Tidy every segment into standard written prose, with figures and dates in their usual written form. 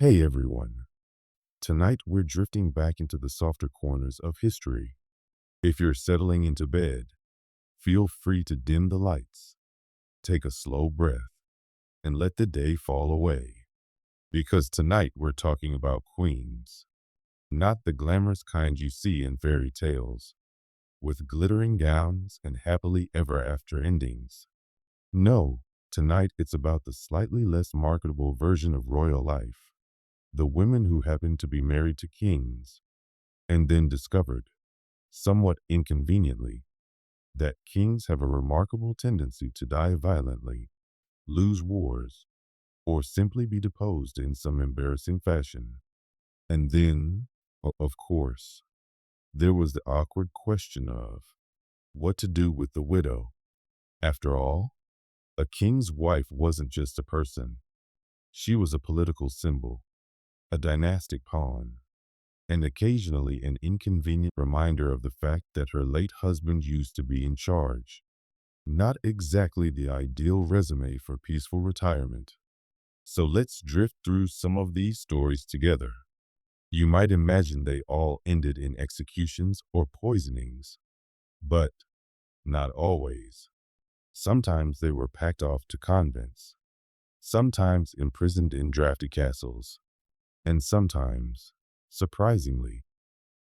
Hey everyone. Tonight we're drifting back into the softer corners of history. If you're settling into bed, feel free to dim the lights, take a slow breath, and let the day fall away. Because tonight we're talking about queens. Not the glamorous kind you see in fairy tales, with glittering gowns and happily ever after endings. No, tonight it's about the slightly less marketable version of royal life. The women who happen to be married to kings, and then discovered, somewhat inconveniently, that kings have a remarkable tendency to die violently, lose wars, or simply be deposed in some embarrassing fashion. And then, of course, there was the awkward question of what to do with the widow. After all, a king's wife wasn't just a person. She was a political symbol, a dynastic pawn, and occasionally an inconvenient reminder of the fact that her late husband used to be in charge. Not exactly the ideal resume for peaceful retirement. So let's drift through some of these stories together. You might imagine they all ended in executions or poisonings, but not always. Sometimes they were packed off to convents, sometimes imprisoned in drafty castles, and sometimes, surprisingly,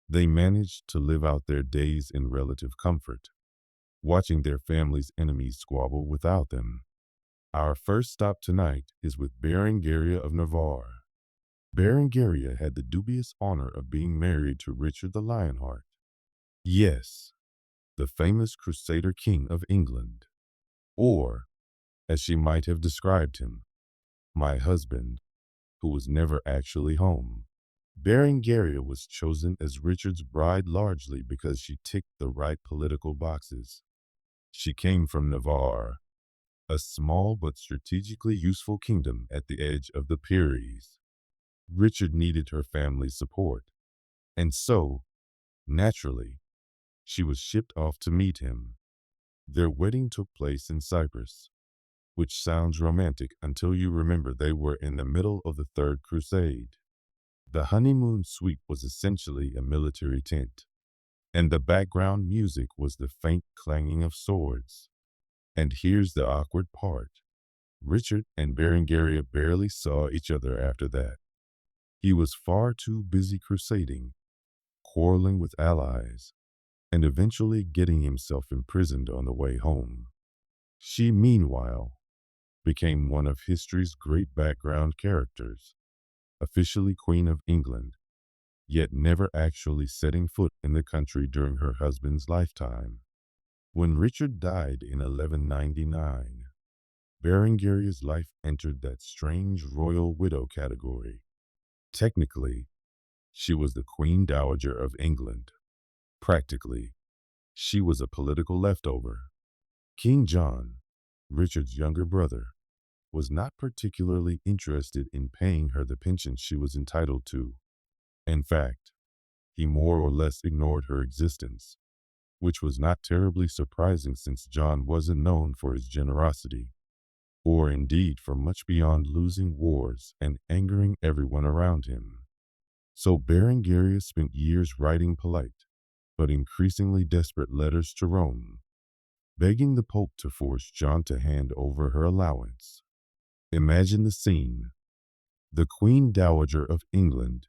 they managed to live out their days in relative comfort, watching their families' enemies squabble without them. Our first stop tonight is with Berengaria of Navarre. Berengaria had the dubious honor of being married to Richard the Lionheart. Yes, the famous Crusader King of England. Or, as she might have described him, my husband, who was never actually home. Berengaria was chosen as Richard's bride largely because she ticked the right political boxes. She came from Navarre, a small but strategically useful kingdom at the edge of the Pyrenees. Richard needed her family's support, and so, naturally, she was shipped off to meet him. Their wedding took place in Cyprus, which sounds romantic until you remember they were in the middle of the Third Crusade. The honeymoon suite was essentially a military tent, and the background music was the faint clanging of swords. And here's the awkward part. Richard and Berengaria barely saw each other after that. He was far too busy crusading, quarreling with allies, and eventually getting himself imprisoned on the way home. She, meanwhile, became one of history's great background characters, officially Queen of England, yet never actually setting foot in the country during her husband's lifetime. When Richard died in 1199, Berengaria's life entered that strange royal widow category. Technically, she was the Queen Dowager of England. Practically, she was a political leftover. King John, Richard's younger brother, was not particularly interested in paying her the pension she was entitled to. In fact, he more or less ignored her existence, which was not terribly surprising since John wasn't known for his generosity, or indeed for much beyond losing wars and angering everyone around him. So Berengaria spent years writing polite, but increasingly desperate letters to Rome, begging the Pope to force John to hand over her allowance. Imagine the scene. The Queen Dowager of England,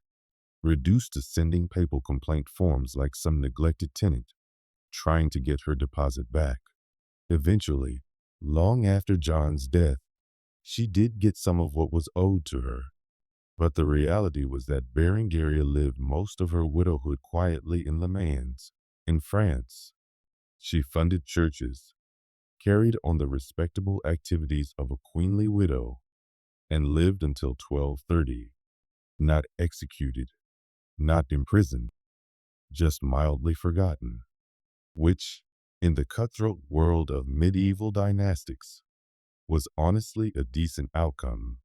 reduced to sending papal complaint forms like some neglected tenant, trying to get her deposit back. Eventually, long after John's death, she did get some of what was owed to her. But the reality was that Berengaria lived most of her widowhood quietly in Le Mans, in France. She funded churches, carried on the respectable activities of a queenly widow, and lived until 1230, not executed, not imprisoned, just mildly forgotten, which, in the cutthroat world of medieval dynastics, was honestly a decent outcome.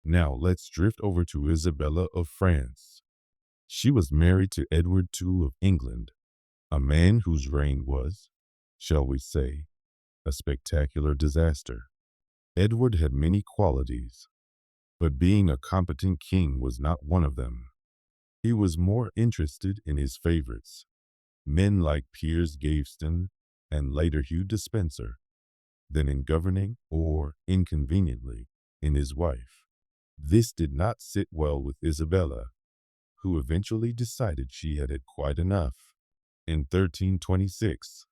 Now let's drift over to Isabella of France. She was married to Edward II of England, a man whose reign was, shall we say, a spectacular disaster. Edward had many qualities, But being a competent king was not one of them. He was more interested in his favorites, men like Piers Gaveston and later Hugh Despenser, than in governing or, inconveniently, in his wife. This did not sit well with Isabella, who eventually decided she had had quite enough. In 1326,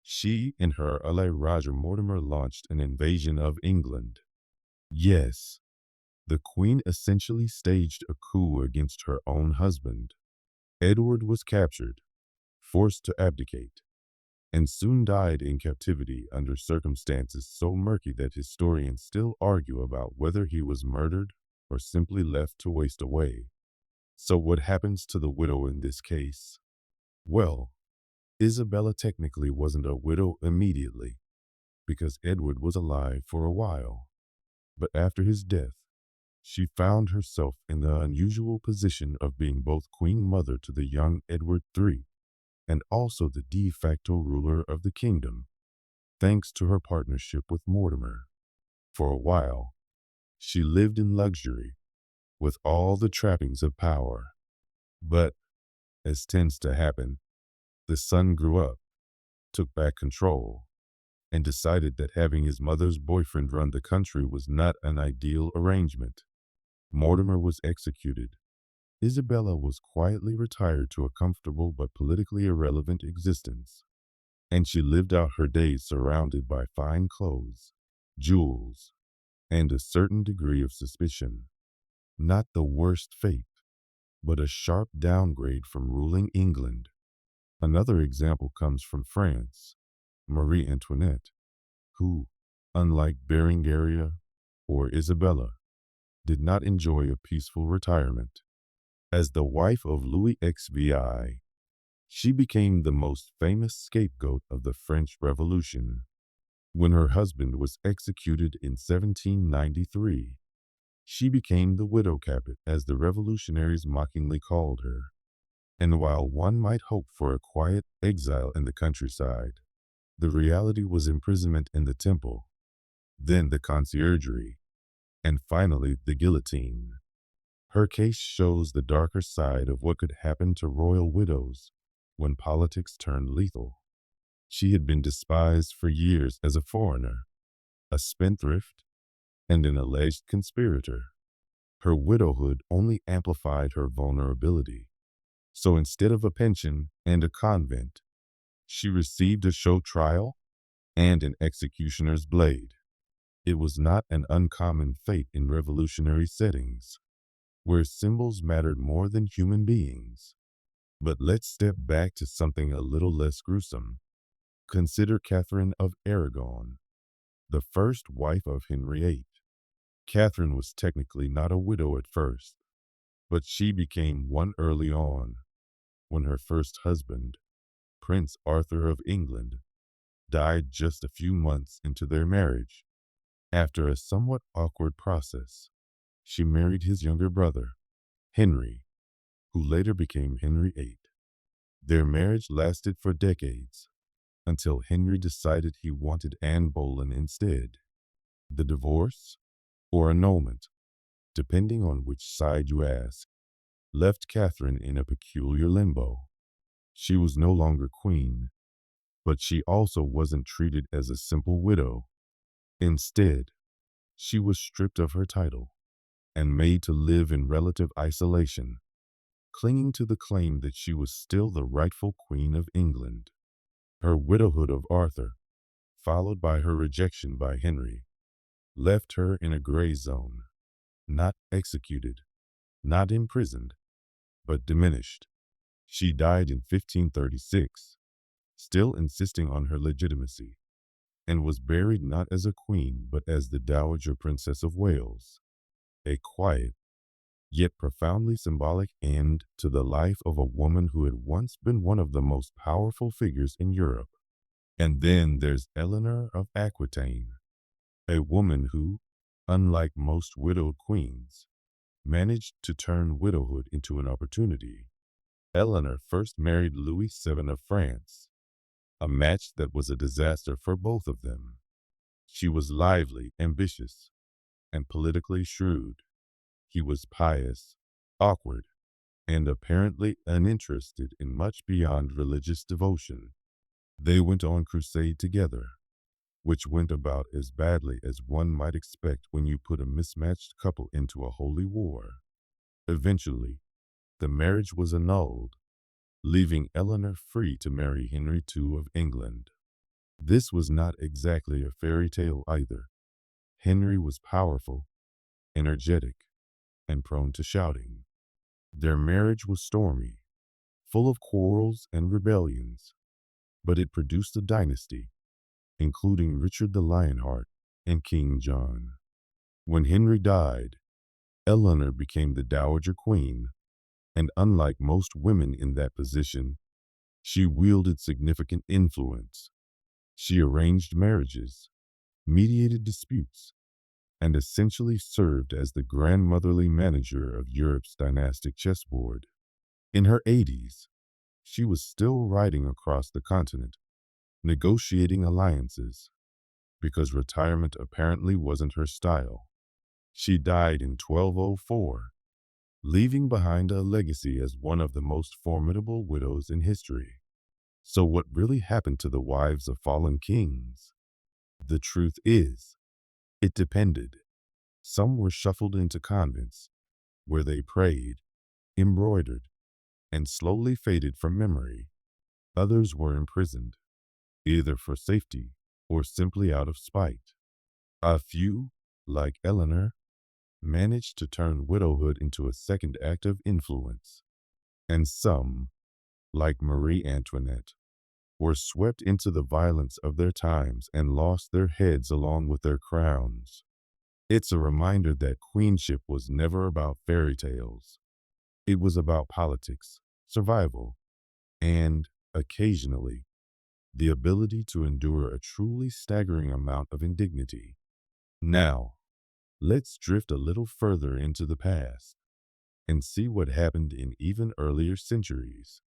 she and her ally Roger Mortimer launched an invasion of England. Yes, the Queen essentially staged a coup against her own husband. Edward was captured, forced to abdicate, and soon died in captivity under circumstances so murky that historians still argue about whether he was murdered or simply left to waste away. So what happens to the widow in this case? Well, Isabella technically wasn't a widow immediately, because Edward was alive for a while. But after his death, she found herself in the unusual position of being both queen mother to the young Edward III and also the de facto ruler of the kingdom, thanks to her partnership with Mortimer. For a while, she lived in luxury, with all the trappings of power. But, as tends to happen, the son grew up, took back control, and decided that having his mother's boyfriend run the country was not an ideal arrangement. Mortimer was executed. Isabella was quietly retired to a comfortable but politically irrelevant existence, and she lived out her days surrounded by fine clothes, jewels, and a certain degree of suspicion. Not the worst fate, but a sharp downgrade from ruling England. Another example comes from France, Marie Antoinette, who, unlike Berengaria or Isabella, did not enjoy a peaceful retirement. As the wife of Louis XVI, she became the most famous scapegoat of the French Revolution. When her husband was executed in 1793, she became the widow capet, as the revolutionaries mockingly called her. And while one might hope for a quiet exile in the countryside, the reality was imprisonment in the temple, then the conciergerie, and finally the guillotine. Her case shows the darker side of what could happen to royal widows when politics turned lethal. She had been despised for years as a foreigner, a spendthrift, and an alleged conspirator. Her widowhood only amplified her vulnerability. So instead of a pension and a convent, she received a show trial and an executioner's blade. It was not an uncommon fate in revolutionary settings, where symbols mattered more than human beings. But let's step back to something a little less gruesome. Consider Catherine of Aragon, the first wife of Henry VIII. Catherine was technically not a widow at first, but she became one early on, when her first husband, Prince Arthur of England, died just a few months into their marriage. After a somewhat awkward process, she married his younger brother, Henry, who later became Henry VIII. Their marriage lasted for decades, until Henry decided he wanted Anne Boleyn instead. The divorce, or annulment, depending on which side you ask, left Catherine in a peculiar limbo. She was no longer queen, but she also wasn't treated as a simple widow. Instead, she was stripped of her title and made to live in relative isolation, clinging to the claim that she was still the rightful Queen of England. Her widowhood of Arthur, followed by her rejection by Henry, left her in a gray zone, not executed, not imprisoned, but diminished. She died in 1536, still insisting on her legitimacy, and was buried not as a queen but as the Dowager Princess of Wales, a quiet, yet profoundly symbolic end to the life of a woman who had once been one of the most powerful figures in Europe. And then there's Eleanor of Aquitaine, a woman who, unlike most widowed queens, managed to turn widowhood into an opportunity. Eleanor first married Louis VII of France, a match that was a disaster for both of them. She was lively, ambitious, and politically shrewd, He was pious, awkward, and apparently uninterested in much beyond religious devotion. They went on crusade together, which went about as badly as one might expect when you put a mismatched couple into a holy war. Eventually, the marriage was annulled, leaving Eleanor free to marry Henry II of England. This was not exactly a fairy tale either. Henry was powerful, energetic, and prone to shouting. Their marriage was stormy, full of quarrels and rebellions, but it produced a dynasty, including Richard the Lionheart and King John. When Henry died, Eleanor became the Dowager Queen, and unlike most women in that position, she wielded significant influence. She arranged marriages, mediated disputes, and essentially served as the grandmotherly manager of Europe's dynastic chessboard. In her 80s, she was still riding across the continent, negotiating alliances, because retirement apparently wasn't her style. She died in 1204, leaving behind a legacy as one of the most formidable widows in history. So what really happened to the wives of fallen kings? The truth is, it depended. Some were shuffled into convents, where they prayed, embroidered, and slowly faded from memory. Others were imprisoned, either for safety or simply out of spite. A few, like Eleanor, managed to turn widowhood into a second act of influence. And some, like Marie Antoinette, were swept into the violence of their times and lost their heads along with their crowns. It's a reminder that queenship was never about fairy tales. It was about politics, survival, and, occasionally, the ability to endure a truly staggering amount of indignity. Now, let's drift a little further into the past and see what happened in even earlier centuries.